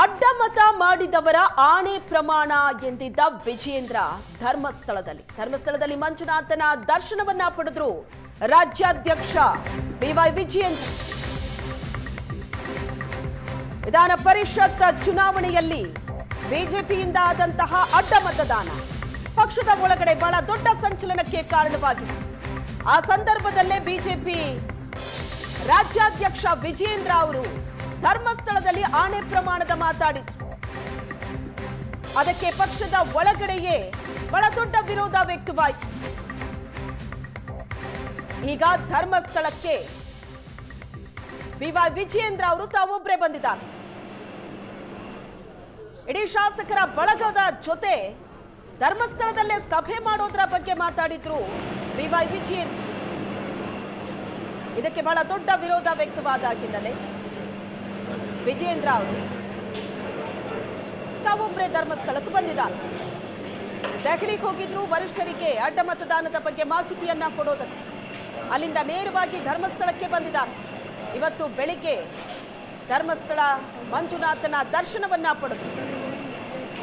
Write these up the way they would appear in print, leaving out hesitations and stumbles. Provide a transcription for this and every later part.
ಅಡ್ಡಮತ ಮಾಡಿದವರ ಆಣೆ ಪ್ರಮಾಣ ಎಂದಿದ್ದ ವಿಜಯೇಂದ್ರ ಧರ್ಮಸ್ಥಳದಲ್ಲಿ ಮಂಜುನಾಥನ ದರ್ಶನವನ್ನ ಪಡೆದ್ರು ರಾಜ್ಯಾಧ್ಯಕ್ಷ ಬಿವೈ ವಿಜಯೇಂದ್ರ. ವಿಧಾನ ಪರಿಷತ್ ಚುನಾವಣೆಯಲ್ಲಿ ಬಿಜೆಪಿಯಿಂದ ಆದಂತಹ ಅಡ್ಡಮತದಾನ ಪಕ್ಷದ ಒಳಗಡೆ ಬಹಳ ದೊಡ್ಡ ಸಂಚಲನಕ್ಕೆ ಕಾರಣವಾಗಿದೆ. ಆ ಸಂದರ್ಭದಲ್ಲೇ ಬಿಜೆಪಿ ರಾಜ್ಯಾಧ್ಯಕ್ಷ ವಿಜಯೇಂದ್ರ ಅವರು ಧರ್ಮಸ್ಥಳದಲ್ಲಿ ಆಣೆ ಪ್ರಮಾಣದ ಮಾತಾಡಿದ್ರು. ಅದಕ್ಕೆ ಪಕ್ಷದ ಒಳಗಡೆಯೇ ಬಹಳ ದೊಡ್ಡ ವಿರೋಧ ವ್ಯಕ್ತವಾಯಿತು. ಈಗ ಧರ್ಮಸ್ಥಳಕ್ಕೆ ಬಿವೈ ವಿಜಯೇಂದ್ರ ಅವರು ತಾವೊಬ್ಬರೇ ಬಂದಿದ್ದಾರೆ. ಇಡೀ ಶಾಸಕರ ಬಳಗದ ಜೊತೆ ಧರ್ಮಸ್ಥಳದಲ್ಲೇ ಸಭೆ ಮಾಡೋದ್ರ ಬಗ್ಗೆ ಮಾತಾಡಿದ್ರು ಬಿವೈ ವಿಜಯೇಂದ್ರ. ಇದಕ್ಕೆ ಬಹಳ ದೊಡ್ಡ ವಿರೋಧ ವ್ಯಕ್ತವಾದ ಹಿನ್ನೆಲೆ ವಿಜಯೇಂದ್ರ ಅವರು ತಾವೊಬ್ಬರೇ ಧರ್ಮಸ್ಥಳಕ್ಕೆ ಬಂದಿದ್ದಾರೆ. ದೆಹಲಿಗೆ ಹೋಗಿದ್ರು ವರಿಷ್ಠರಿಗೆ ಅಡ್ಡ ಮತದಾನದ ಬಗ್ಗೆ ಮಾಹಿತಿಯನ್ನ ಕೊಡೋದಕ್ಕೆ. ಅಲ್ಲಿಂದ ನೇರವಾಗಿ ಧರ್ಮಸ್ಥಳಕ್ಕೆ ಬಂದಿದ್ದಾರೆ. ಇವತ್ತು ಬೆಳಿಗ್ಗೆ ಧರ್ಮಸ್ಥಳ ಮಂಜುನಾಥನ ದರ್ಶನವನ್ನ ಪಡೆದು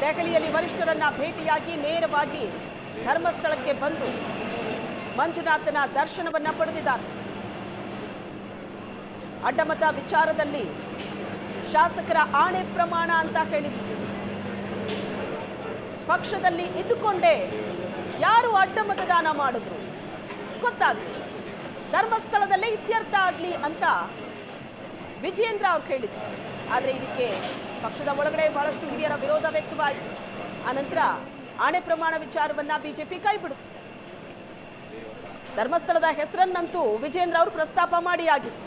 ದೆಹಲಿಯಲ್ಲಿ ವರಿಷ್ಠರನ್ನ ಭೇಟಿಯಾಗಿ ನೇರವಾಗಿ ಧರ್ಮಸ್ಥಳಕ್ಕೆ ಬಂದು ಮಂಜುನಾಥನ ದರ್ಶನವನ್ನ ಪಡೆದಿದ್ದಾರೆ. ಅಡ್ಡಮತ ವಿಚಾರದಲ್ಲಿ ಶಾಸಕರ ಆಣೆ ಪ್ರಮಾಣ ಅಂತ ಹೇಳಿದ್ರು. ಪಕ್ಷದಲ್ಲಿ ಇದ್ದುಕೊಂಡೇ ಯಾರು ಅಡ್ಡ ಮತದಾನ ಮಾಡಿದ್ರು ಗೊತ್ತಾಗ್ಲಿ, ಧರ್ಮಸ್ಥಳದಲ್ಲೇ ಇತ್ಯರ್ಥ ಆಗ್ಲಿ ಅಂತ ವಿಜಯೇಂದ್ರ ಅವ್ರು ಹೇಳಿದ್ರು. ಆದ್ರೆ ಇದಕ್ಕೆ ಪಕ್ಷದ ಒಳಗಡೆ ಬಹಳಷ್ಟು ಹಿರಿಯರ ವಿರೋಧ ವ್ಯಕ್ತವಾಯಿತು. ಆನಂತರ ಆಣೆ ಪ್ರಮಾಣ ವಿಚಾರವನ್ನ ಬಿಜೆಪಿ ಕೈಬಿಡುತ್ತೆ. ಧರ್ಮಸ್ಥಳದ ಹೆಸರನ್ನಂತೂ ವಿಜಯೇಂದ್ರ ಅವರು ಪ್ರಸ್ತಾಪ ಮಾಡಿ ಆಗಿತ್ತು.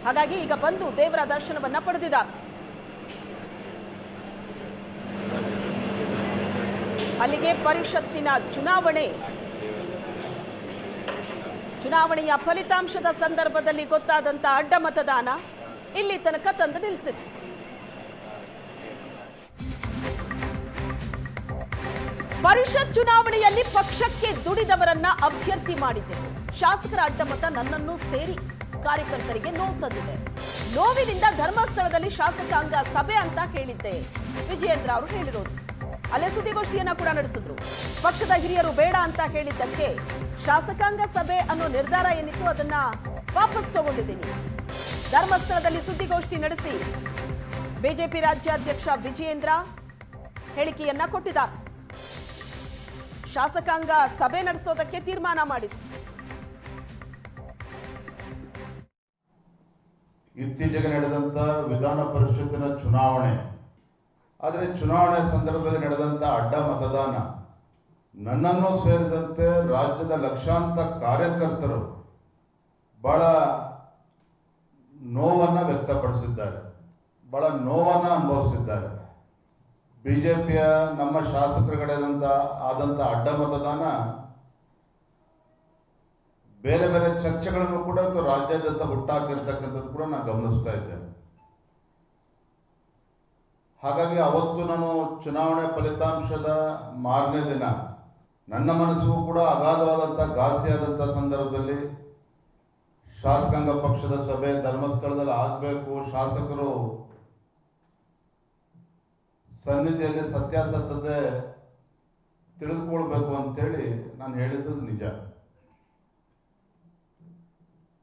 ಹಾಗಾಗಿ ಈಗ ಬಂದು ದೇವರ ದರ್ಶನವನ್ನ ಪಡೆದಿದ್ದಾರೆ. ಅಲ್ಲಿಗೆ ಪರಿಷತ್ತಿನ ಚುನಾವಣೆಯ ಫಲಿತಾಂಶದ ಸಂದರ್ಭದಲ್ಲಿ ಗೊತ್ತಾದಂತ ಅಡ್ಡ ಮತದಾನ ಇಲ್ಲಿ ತನಕ ತಂದು ನಿಲ್ಲಿಸಿದೆ. ಪರಿಷತ್ ಚುನಾವಣೆಯಲ್ಲಿ ಪಕ್ಷಕ್ಕೆ ದುಡಿದವರನ್ನ ಅಭ್ಯರ್ಥಿ ಮಾಡಿದ್ದೆವು. ಶಾಸಕರ ಅಡ್ಡಮತ ನನ್ನನ್ನು ಸೇರಿ ಕಾರ್ಯಕರ್ತರಿಗೆ ನೋವು ತಂದಿದೆ. ನೋವಿನಿಂದ ಧರ್ಮಸ್ಥಳದಲ್ಲಿ ಶಾಸಕಾಂಗ ಸಭೆ ಅಂತ ಹೇಳಿದ್ದೆ ವಿಜಯೇಂದ್ರ ಅವರು ಹೇಳಿರೋದು. ಅಲ್ಲೇ ಸುದ್ದಿಗೋಷ್ಠಿಯನ್ನ ಕೂಡ ನಡೆಸಿದ್ರು. ಪಕ್ಷದ ಹಿರಿಯರು ಬೇಡ ಅಂತ ಹೇಳಿದ್ದಕ್ಕೆ ಶಾಸಕಾಂಗ ಸಭೆ ಅನ್ನೋ ನಿರ್ಧಾರ ಏನಿತ್ತು ಅದನ್ನ ವಾಪಸ್ ತಗೊಂಡಿದ್ದೀನಿ. ಧರ್ಮಸ್ಥಳದಲ್ಲಿ ಸುದ್ದಿಗೋಷ್ಠಿ ನಡೆಸಿ ಬಿಜೆಪಿ ರಾಜ್ಯಾಧ್ಯಕ್ಷ ವಿಜಯೇಂದ್ರ ಹೇಳಿಕೆಯನ್ನ ಕೊಟ್ಟಿದ್ದಾರೆ. ಶಾಸಕಾಂಗ ಸಭೆ ನಡೆಸೋದಕ್ಕೆ ತೀರ್ಮಾನ ಮಾಡಿದ್ರು. ಇತ್ತೀಚೆಗೆ ನಡೆದಂತ ವಿಧಾನ ಪರಿಷತ್ತಿನ ಚುನಾವಣೆ, ಆದರೆ ಚುನಾವಣೆ ಸಂದರ್ಭದಲ್ಲಿ ನಡೆದಂತ ಅಡ್ಡ ಮತದಾನ ನನ್ನನ್ನು ಸೇರಿದಂತೆ ರಾಜ್ಯದ ಲಕ್ಷಾಂತರ ಕಾರ್ಯಕರ್ತರು ಬಹಳ ನೋವನ್ನ ವ್ಯಕ್ತಪಡಿಸಿದ್ದಾರೆ, ಬಹಳ ನೋವನ್ನ ಅನುಭವಿಸಿದ್ದಾರೆ. ಬಿಜೆಪಿಯ ನಮ್ಮ ಶಾಸಕರುಗಳಾದಂತ ಅಡ್ಡ ಮತದಾನ ಬೇರೆ ಬೇರೆ ಚರ್ಚೆಗಳನ್ನು ಕೂಡ ರಾಜ್ಯಾದ್ಯಂತ ಹುಟ್ಟಾಕಿರ್ತಕ್ಕಂಥದ್ದು ಕೂಡ ನಾನು ಗಮನಿಸ್ತಾ ಇದ್ದೇನೆ. ಹಾಗಾಗಿ ಅವತ್ತು ನಾನು ಚುನಾವಣೆ ಫಲಿತಾಂಶದ ಮಾರನೇ ದಿನ ನನ್ನ ಮನಸ್ಸಿಗೂ ಕೂಡ ಅಗಾಧವಾದಂಥ ಘಾಸಿಯಾದಂಥ ಸಂದರ್ಭದಲ್ಲಿ ಶಾಸಕಾಂಗ ಪಕ್ಷದ ಸಭೆ ಧರ್ಮಸ್ಥಳದಲ್ಲಿ ಆಗಬೇಕು, ಶಾಸಕರು ಸನ್ನಿಧಿಯಲ್ಲಿ ಸತ್ಯಾಸತ್ಯತೆ ತಿಳಿದುಕೊಳ್ಬೇಕು ಅಂತೇಳಿ ನಾನು ಹೇಳಿದ್ದು ನಿಜ.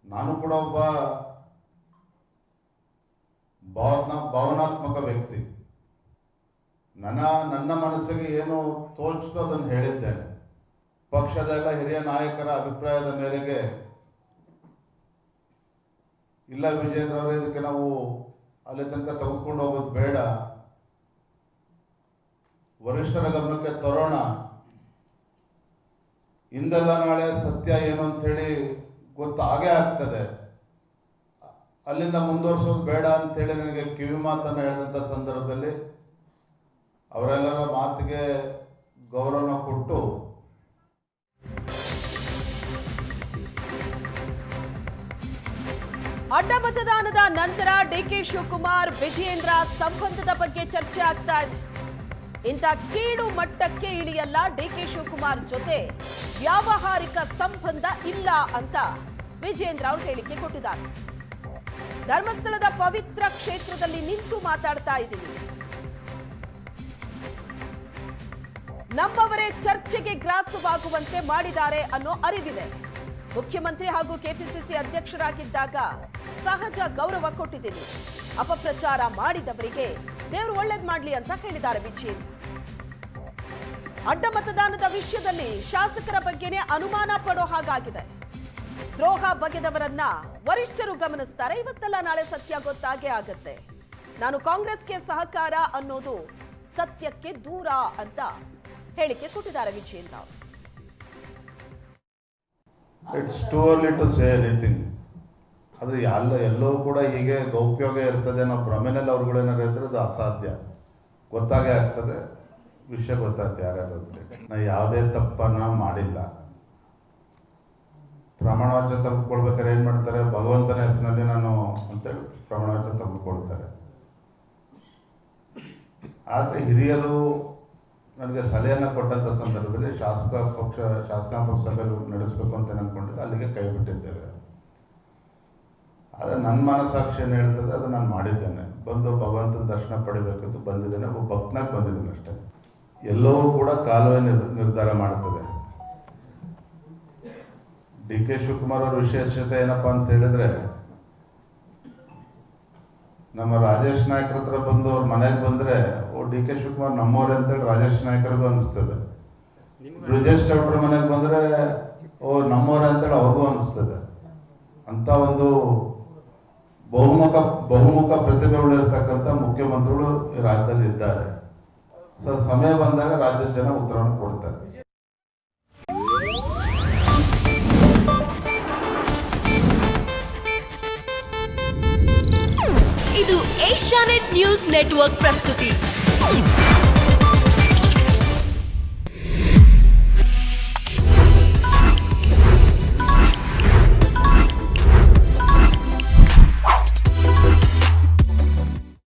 ನಾನು ಕೂಡ ಒಬ್ಬ ಭಾವನಾತ್ಮಕ ವ್ಯಕ್ತಿ. ನನ್ನ ಮನಸ್ಸಿಗೆ ಏನು ತೋಚಿತು ಅದನ್ನು ಹೇಳಿದ್ದೇನೆ. ಪಕ್ಷದ ಎಲ್ಲ ಹಿರಿಯ ನಾಯಕರ ಅಭಿಪ್ರಾಯದ ಮೇರೆಗೆ ಇಲ್ಲ ವಿಜಯೇಂದ್ರ ಅವರೇ, ಇದಕ್ಕೆ ನಾವು ಅಲ್ಲಿ ತನಕ ತೆಗೆದುಕೊಂಡು ಹೋಗೋದು ಬೇಡ, ವರಿಷ್ಠರ ಗಮನಕ್ಕೆ ತರೋಣ, ಇಂದಲ್ಲ ನಾಳೆ ಸತ್ಯ ಏನು ಅಂತ ಹೇಳಿ ಗೊತ್ತಾಗೇ ಆಗ್ತದೆ, ಅಲ್ಲಿಂದ ಮುಂದುವರ್ಸೋದು ಬೇಡ ಅಂತೇಳಿ ನನಗೆ ಕಿವಿ ಮಾತನ್ನು ಹೇಳಿದಂಥ ಸಂದರ್ಭದಲ್ಲಿ ಅವರೆಲ್ಲರ ಮಾತಿಗೆ ಗೌರವ ಕೊಟ್ಟು ಅಡ್ಡ ಮತದಾನದ ನಂತರ ಡಿಕೆ ಶಿವಕುಮಾರ್ ವಿಜಯೇಂದ್ರ ಸಂಬಂಧದ ಬಗ್ಗೆ ಚರ್ಚೆ ಆಗ್ತಾ ಇದೆ. ಇಂಥ ಕೀಳು ಮಟ್ಟಕ್ಕೆ ಇಳಿಯಲ್ಲ ಡಿಕೆ ಶಿವಕುಮಾರ್ ಜೊತೆ ವ್ಯಾವಹಾರಿಕ ಸಂಬಂಧ ಇಲ್ಲ ಅಂತ ವಿಜಯೇಂದ್ರ ಅವರು ಹೇಳಿಕೆ ಕೊಟ್ಟಿದ್ದಾರೆ. ಧರ್ಮಸ್ಥಳದ ಪವಿತ್ರ ಕ್ಷೇತ್ರದಲ್ಲಿ ನಿಂತು ಮಾತಾಡ್ತಾ ಇದ್ದೀನಿ. ನಮ್ಮವರೇ ಚರ್ಚೆಗೆ ಗ್ರಾಸವಾಗುವಂತೆ ಮಾಡಿದ್ದಾರೆ ಅನ್ನೋ ಅರಿವಿದೆ. ಮುಖ್ಯಮಂತ್ರಿ ಹಾಗೂ ಕೆಪಿಸಿಸಿ ಅಧ್ಯಕ್ಷರಾಗಿದ್ದಾಗ ಸಹಜ ಗೌರವ ಕೊಟ್ಟಿದ್ದೀನಿ. ಅಪಪ್ರಚಾರ ಮಾಡಿದವರಿಗೆ ದೇವರು ಒಳ್ಳೇದ್ ಮಾಡ್ಲಿ ಅಂತ ಹೇಳಿದ್ದಾರೆ ವಿಜಯೇಂದ್ರ. ಅಡ್ಡ ಮತದಾನದ ವಿಷಯದಲ್ಲಿ ಶಾಸಕರ ಬಗ್ಗೆನೇ ಅನುಮಾನ ಪಡೋ ಹಾಗಾಗಿದೆ. ದ್ರೋಹ ಬಗೆದವರನ್ನ ವರಿಷ್ಠರು ಗಮನಿಸ್ತಾರೆ. ಇವತ್ತೆಲ್ಲ ನಾಳೆ ಸತ್ಯ ಗೊತ್ತಾಗೇ ಆಗತ್ತೆ. ನಾನು ಕಾಂಗ್ರೆಸ್ಗೆ ಸಹಕಾರ ಅನ್ನೋದು ಸತ್ಯಕ್ಕೆ ದೂರ ಅಂತ ಹೇಳಿಕೆ ಕೊಟ್ಟಿದ್ದಾರೆ Vijayendra. It's too early to say anything. ಅದು ಎಲ್ಲವೂ ಕೂಡ ಹೀಗೆ ಗೌಪ್ಯೋಗ ಇರ್ತದೆ ನಾವು ಭ್ರಮೆನಲ್ಲಿ ಅವ್ರುಗಳೇನಾರು ಇದ್ರೆ ಅದು ಅಸಾಧ್ಯ. ಗೊತ್ತಾಗೇ ಆಗ್ತದೆ, ವಿಷಯ ಗೊತ್ತಾಗ್ತದೆ ಯಾರ್ಯಾರು. ನಾವು ಯಾವುದೇ ತಪ್ಪನ್ನ ಮಾಡಿಲ್ಲ. ಪ್ರಮಾಣವಚನ ತೆಗೆದುಕೊಳ್ಬೇಕಾದ್ರೆ ಏನು ಮಾಡ್ತಾರೆ, ಭಗವಂತನ ಹೆಸರಿನಲ್ಲಿ ನಾನು ಅಂತೇಳಿ ಪ್ರಮಾಣವಚನ ತೆಗೆದುಕೊಳ್ತಾರೆ. ಆದರೆ ಹಿರಿಯರು ನನಗೆ ಸಲಹೆಯನ್ನು ಕೊಟ್ಟಂಥ ಸಂದರ್ಭದಲ್ಲಿ ಶಾಸಕಾಂಗ ಪಕ್ಷ ನಡೆಸಬೇಕು ಅಂತ ಅಂದ್ಕೊಂಡಿದ್ದೆ, ಅಲ್ಲಿಗೆ ಕೈ ಬಿಟ್ಟಿದ್ದೇವೆ. ಆದರೆ ನನ್ನ ಮನಸ್ಸಾಕ್ಷಿ ಏನು ಹೇಳ್ತದೆ ಅದು ನಾನು ಮಾಡಿದ್ದೇನೆ. ಬಂದು ಭಗವಂತನ ದರ್ಶನ ಪಡಿಬೇಕಂತ ಬಂದಿದ್ದೇನೆ, ಒಬ್ಬ ಭಕ್ತನಾಗಿ ಬಂದಿದ್ದೇನೆ ಅಷ್ಟೇ. ಎಲ್ಲವೂ ಕೂಡ ಕಾಲವೇ ನಿರ್ಧಾರ ಮಾಡುತ್ತದೆ. ಡಿ ಕೆ ಶಿವಕುಮಾರ್ ಅವರ ವಿಶೇಷತೆ ಏನಪ್ಪಾ ಅಂತ ಹೇಳಿದ್ರೆ, ನಮ್ಮ ರಾಜೇಶ್ ನಾಯ್ಕರ ಹತ್ರ ಬಂದು ಅವ್ರ ಮನೆಗೆ ಬಂದ್ರೆ ಡಿ ಕೆ ಶಿವಕುಮಾರ್ ನಮ್ಮವ್ರೆ ಅಂತೇಳಿ ರಾಜೇಶ್ ನಾಯ್ಕರಿಗೂ ಅನಿಸ್ತದೆ. ಬ್ರಿಜೇಶ್ ಚೌಟ್ರ ಮನೆಗೆ ಬಂದ್ರೆ ನಮ್ಮವ್ರೆ ಅಂತೇಳಿ ಅವ್ರಿಗೂ ಅನಿಸ್ತದೆ. ಅಂತ ಒಂದು ಬಹುಮುಖ ಪ್ರತಿಭೆ ಉಳಿರ್ತಕ್ಕಂಥ ಮುಖ್ಯಮಂತ್ರಿಗಳು ಈ ರಾಜ್ಯದಲ್ಲಿ ಇದ್ದಾರೆ. ಸಮಯ ಬಂದಾಗ ರಾಜ್ಯದ ಜನ ಉತ್ತರವನ್ನು ಕೊಡ್ತಾರೆ. ಇದು ಏಷ್ಯಾನೆಟ್ ನ್ಯೂಸ್ ನೆಟ್ವರ್ಕ್ ಪ್ರಸ್ತುತಿ.